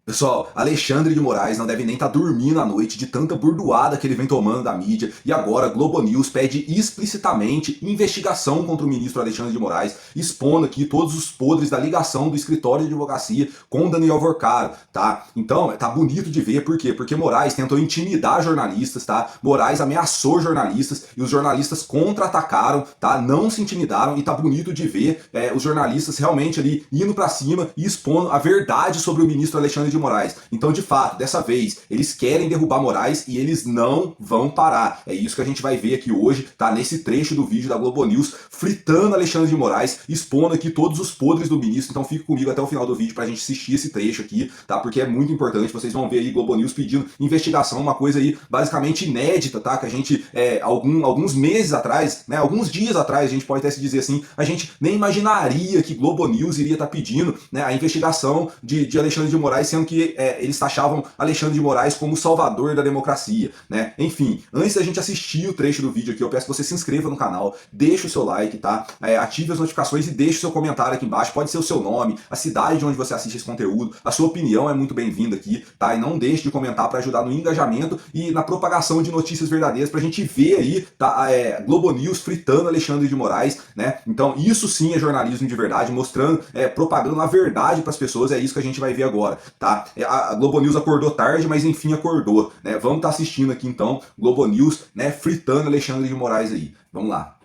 Pessoal, Alexandre de Moraes não deve nem estar dormindo à noite de tanta burdoada que ele vem tomando da mídia, e agora a Globo News pede explicitamente investigação contra o ministro Alexandre de Moraes, expondo aqui todos os podres da ligação do escritório de advocacia com Daniel Vorcaro, tá? Então, tá bonito de ver, por quê? Porque Moraes tentou intimidar jornalistas, tá? Moraes ameaçou jornalistas e os jornalistas contra-atacaram, tá? Não se intimidaram e tá bonito de ver os jornalistas realmente ali indo pra cima e expondo a verdade sobre o ministro Alexandre de Moraes. Então, de fato, dessa vez, eles querem derrubar Moraes e eles não vão parar. É isso que a gente vai ver aqui hoje, tá? Nesse trecho do vídeo da Globo News, fritando Alexandre de Moraes, expondo aqui todos os podres do ministro. Então, fique comigo até o final do vídeo pra gente assistir esse trecho aqui, tá? Porque é muito importante. Vocês vão ver aí Globo News pedindo investigação, uma coisa aí basicamente inédita, tá? Que a gente, alguns meses atrás, né? Alguns dias atrás, a gente pode até se dizer assim, a gente nem imaginaria que Globo News iria estar pedindo, né, a investigação de Alexandre de Moraes, sendo que eles taxavam Alexandre de Moraes como o salvador da democracia, né? Enfim, antes da gente assistir o trecho do vídeo aqui, eu peço que você se inscreva no canal, deixe o seu like, tá? Ative as notificações e deixe o seu comentário aqui embaixo, pode ser o seu nome, a cidade de onde você assiste esse conteúdo, a sua opinião é muito bem-vinda aqui, tá? E não deixe de comentar para ajudar no engajamento e na propagação de notícias verdadeiras, pra gente ver aí, tá? Globo News fritando Alexandre de Moraes, né? Então isso sim é jornalismo de verdade, mostrando, propagando a verdade para as pessoas, é isso que a gente vai ver agora, tá? A Globo News acordou tarde, mas enfim acordou, né? Vamos estar assistindo aqui então Globo News, né, fritando Alexandre de Moraes aí. Vamos lá.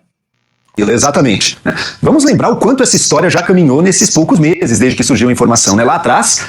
Exatamente. Vamos lembrar o quanto essa história já caminhou nesses poucos meses desde que surgiu a informação, né? Lá atrás,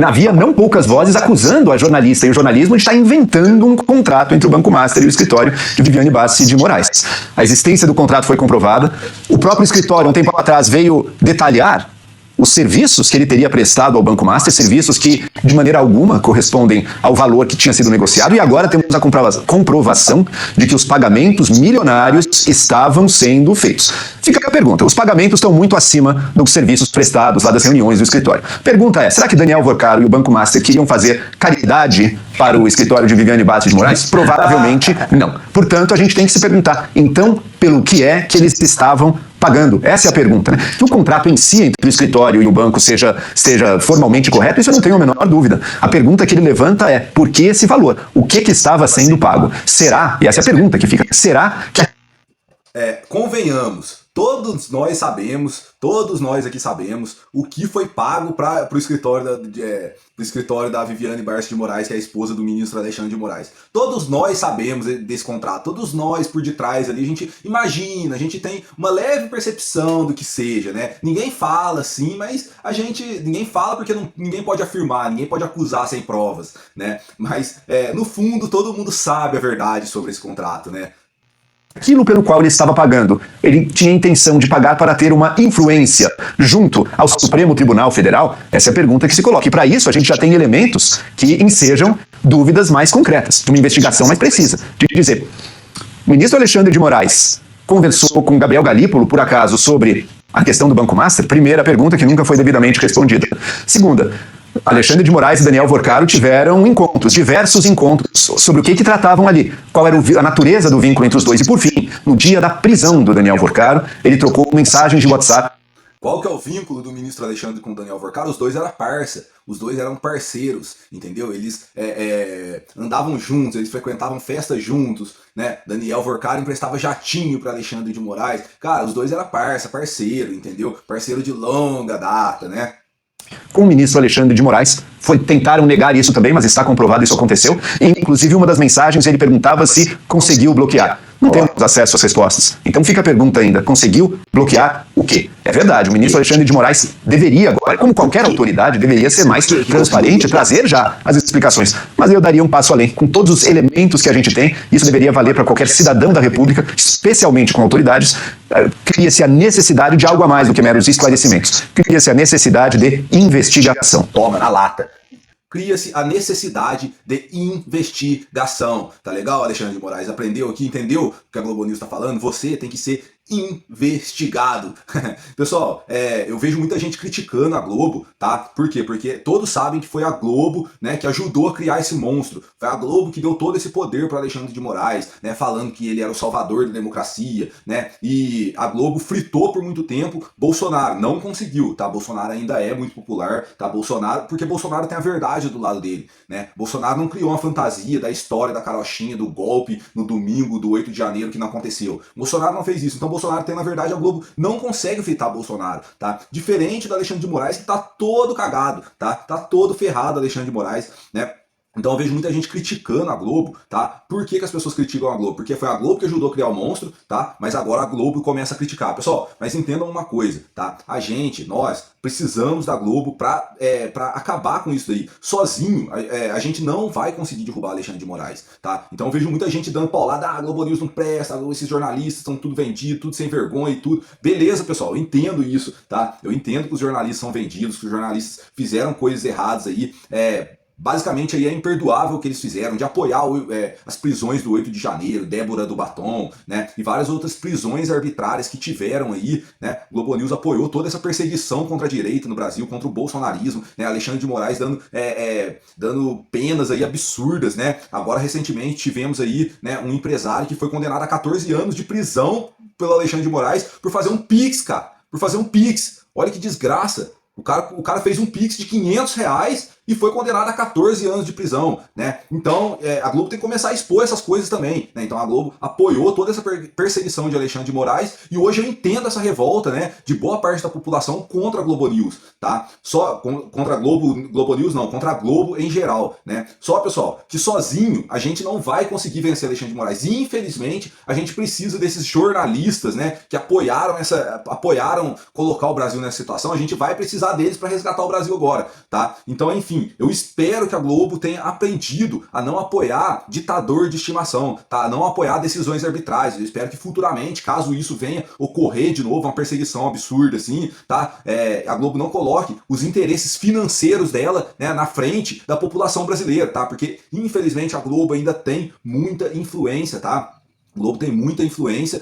havia não poucas vozes acusando a jornalista e o jornalismo de estar inventando um contrato entre o Banco Master e o escritório de Viviane Bassi de Moraes. A existência do contrato foi comprovada. O próprio escritório, um tempo atrás, veio detalhar os serviços que ele teria prestado ao Banco Master, serviços que, de maneira alguma, correspondem ao valor que tinha sido negociado, e agora temos a comprovação de que os pagamentos milionários estavam sendo feitos. Fica a pergunta, os pagamentos estão muito acima dos serviços prestados lá das reuniões do escritório. Pergunta é, será que Daniel Vorcaro e o Banco Master queriam fazer caridade para o escritório de Viviane Bassi de Moraes? Provavelmente não. Portanto, a gente tem que se perguntar, então, pelo que é que eles estavam pagando? Essa é a pergunta, né? Que o contrato em si entre o escritório e o banco seja formalmente correto, isso eu não tenho a menor dúvida. A pergunta que ele levanta é, por que esse valor? O que estava sendo pago? Será, e essa é a pergunta que fica, será que... Convenhamos, todos nós aqui sabemos o que foi pago para o escritório da Viviane Bassi de Moraes, que é a esposa do ministro Alexandre de Moraes. Todos nós sabemos desse contrato, todos nós por detrás ali, a gente imagina, a gente tem uma leve percepção do que seja, né? Ninguém fala assim, mas ninguém fala porque ninguém pode afirmar, ninguém pode acusar sem provas, né? Mas no fundo todo mundo sabe a verdade sobre esse contrato, né? Aquilo pelo qual ele estava pagando, ele tinha a intenção de pagar para ter uma influência junto ao Supremo Tribunal Federal? Essa é a pergunta que se coloca. E para isso a gente já tem elementos que ensejam dúvidas mais concretas, uma investigação mais precisa. De dizer, o ministro Alexandre de Moraes conversou com Gabriel Galípolo, por acaso, sobre a questão do Banco Master? Primeira pergunta que nunca foi devidamente respondida. Segunda, Alexandre de Moraes e Daniel Vorcaro tiveram diversos encontros, sobre o que tratavam ali, qual era a natureza do vínculo entre os dois. E por fim, no dia da prisão do Daniel Vorcaro, ele trocou mensagens de WhatsApp. Qual que é o vínculo do ministro Alexandre com o Daniel Vorcaro? Os dois eram parça, os dois eram parceiros, entendeu? Eles andavam juntos, eles frequentavam festas juntos, né? Daniel Vorcaro emprestava jatinho para Alexandre de Moraes. Cara, os dois eram parceiro, entendeu? Parceiro de longa data, né? Com o ministro Alexandre de Moraes, tentaram negar isso também, mas está comprovado, isso aconteceu. E, inclusive, uma das mensagens ele perguntava se conseguiu bloquear. Não temos acesso às respostas. Então fica a pergunta ainda, conseguiu bloquear o quê? É verdade, o ministro Alexandre de Moraes deveria agora, como qualquer autoridade, deveria ser mais transparente, trazer já as explicações. Mas eu daria um passo além. Com todos os elementos que a gente tem, isso deveria valer para qualquer cidadão da República, especialmente com autoridades. Cria-se a necessidade de algo a mais do que meros esclarecimentos. Cria-se a necessidade de investigação. Toma, na lata. Cria-se a necessidade de investigação. Tá legal, Alexandre de Moraes? Aprendeu aqui, entendeu o que a Globo News está falando? Você tem que ser investigado. Pessoal, eu vejo muita gente criticando a Globo, tá? Por quê? Porque todos sabem que foi a Globo, né, que ajudou a criar esse monstro. Foi a Globo que deu todo esse poder para Alexandre de Moraes, né, falando que ele era o salvador da democracia, né? E a Globo fritou por muito tempo Bolsonaro, não conseguiu, tá? Bolsonaro ainda é muito popular, tá? Bolsonaro, porque Bolsonaro tem a verdade do lado dele, né? Bolsonaro não criou uma fantasia da história da carochinha, do golpe no domingo do 8 de janeiro que não aconteceu. Bolsonaro não fez isso, então Bolsonaro tem, na verdade, a Globo não consegue fritar Bolsonaro, tá? Diferente do Alexandre de Moraes, que tá todo cagado, tá? Tá todo ferrado Alexandre de Moraes, né? Então eu vejo muita gente criticando a Globo, tá? Por que as pessoas criticam a Globo? Porque foi a Globo que ajudou a criar o monstro, tá? Mas agora a Globo começa a criticar. Pessoal, mas entendam uma coisa, tá? Nós precisamos da Globo pra acabar com isso daí. Sozinho, a gente não vai conseguir derrubar Alexandre de Moraes, tá? Então eu vejo muita gente dando paulada, a Globo News não presta, esses jornalistas estão tudo vendidos, tudo sem vergonha e tudo. Beleza, pessoal, eu entendo isso, tá? Eu entendo que os jornalistas são vendidos, que os jornalistas fizeram coisas erradas aí, basicamente aí é imperdoável o que eles fizeram de apoiar as prisões do 8 de janeiro, Débora do Batom, né, e várias outras prisões arbitrárias que tiveram aí, né. Globo News apoiou toda essa perseguição contra a direita no Brasil, contra o bolsonarismo, né, Alexandre de Moraes dando penas aí absurdas, né. Agora recentemente tivemos aí, né, um empresário que foi condenado a 14 anos de prisão pelo Alexandre de Moraes por fazer um Pix, cara, por fazer um Pix. Olha que desgraça. O cara fez um Pix de R$500 e foi condenado a 14 anos de prisão, né? Então a Globo tem que começar a expor essas coisas também, né? Então a Globo apoiou toda essa perseguição de Alexandre de Moraes e hoje eu entendo essa revolta, né, de boa parte da população contra a Globo News, tá? Só contra a Globo News não, contra a Globo em geral, né? Só, pessoal, que sozinho a gente não vai conseguir vencer Alexandre de Moraes. E, infelizmente, a gente precisa desses jornalistas, né, que apoiaram colocar o Brasil nessa situação. A gente vai precisar deles para resgatar o Brasil agora, tá? Então, enfim, eu espero que a Globo tenha aprendido a não apoiar ditador de estimação, tá? A não apoiar decisões arbitrais. Eu espero que futuramente, caso isso venha ocorrer de novo, uma perseguição absurda assim, tá? A Globo não coloque os interesses financeiros dela, né, na frente da população brasileira, tá? Porque, infelizmente, a Globo ainda tem muita influência, tá? O Globo tem muita influência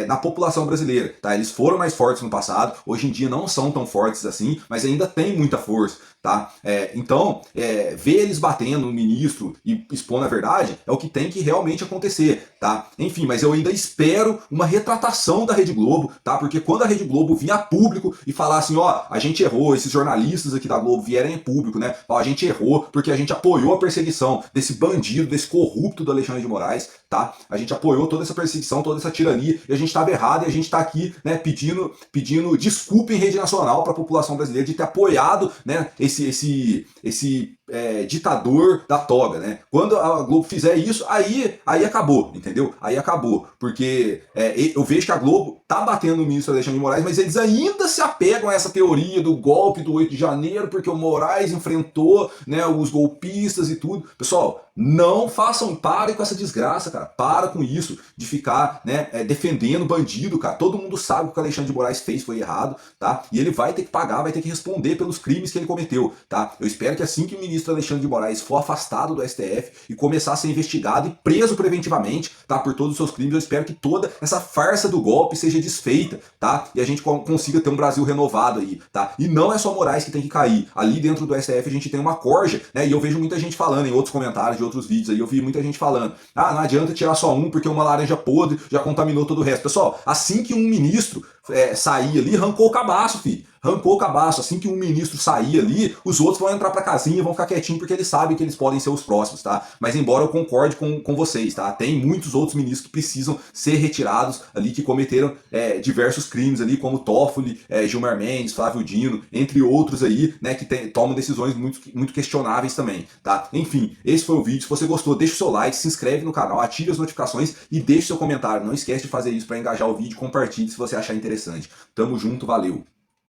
na população brasileira, tá? Eles foram mais fortes no passado, hoje em dia não são tão fortes assim, mas ainda tem muita força, tá? Então, ver eles batendo no ministro e expondo a verdade é o que tem que realmente acontecer, tá? Enfim, mas eu ainda espero uma retratação da Rede Globo, tá? Porque quando a Rede Globo vir a público e falar assim, ó, a gente errou, esses jornalistas aqui da Globo vierem em público, né? Ó, a gente errou porque a gente apoiou a perseguição desse bandido, desse corrupto do Alexandre de Moraes, tá? A gente apoiou toda essa perseguição, toda essa tirania, e a gente estava errado, e a gente está aqui, né, pedindo desculpa em rede nacional para a população brasileira de ter apoiado, né, esse ditador da toga, né? Quando a Globo fizer isso, aí acabou, entendeu? Aí acabou, porque eu vejo que a Globo tá batendo no ministro Alexandre de Moraes, mas eles ainda se apegam a essa teoria do golpe do 8 de janeiro, porque o Moraes enfrentou, né, os golpistas e tudo. Pessoal, não parem com essa desgraça, cara. Para com isso de ficar, né, defendendo bandido, cara. Todo mundo sabe que o que o Alexandre de Moraes fez foi errado, tá? E ele vai ter que pagar, vai ter que responder pelos crimes que ele cometeu, tá? Eu espero que assim que o ministro Alexandre de Moraes for afastado do STF e começar a ser investigado e preso preventivamente, tá, por todos os seus crimes, eu espero que toda essa farsa do golpe seja desfeita, tá? E a gente consiga ter um Brasil renovado aí, tá? E não é só Moraes que tem que cair. Ali dentro do STF a gente tem uma corja, né? E eu vejo muita gente falando em outros comentários de outros vídeos aí, eu vi muita gente falando, não adianta tirar só um porque uma laranja podre já contaminou todo o resto. Pessoal, assim que um ministro sair ali, arrancou o cabaço, filho. Arrancou o cabaço. Assim que um ministro sair ali, os outros vão entrar pra casinha e vão ficar quietinhos porque eles sabem que eles podem ser os próximos, tá? Mas embora eu concorde com vocês, tá? Tem muitos outros ministros que precisam ser retirados ali, que cometeram diversos crimes ali, como Toffoli, Gilmar Mendes, Flávio Dino, entre outros aí, né, que tomam decisões muito questionáveis também, tá? Enfim, esse foi o vídeo. Se você gostou, deixa o seu like, se inscreve no canal, ative as notificações e deixe seu comentário. Não esquece de fazer isso para engajar o vídeo, compartilhe se você achar interessante. Tamo junto, valeu!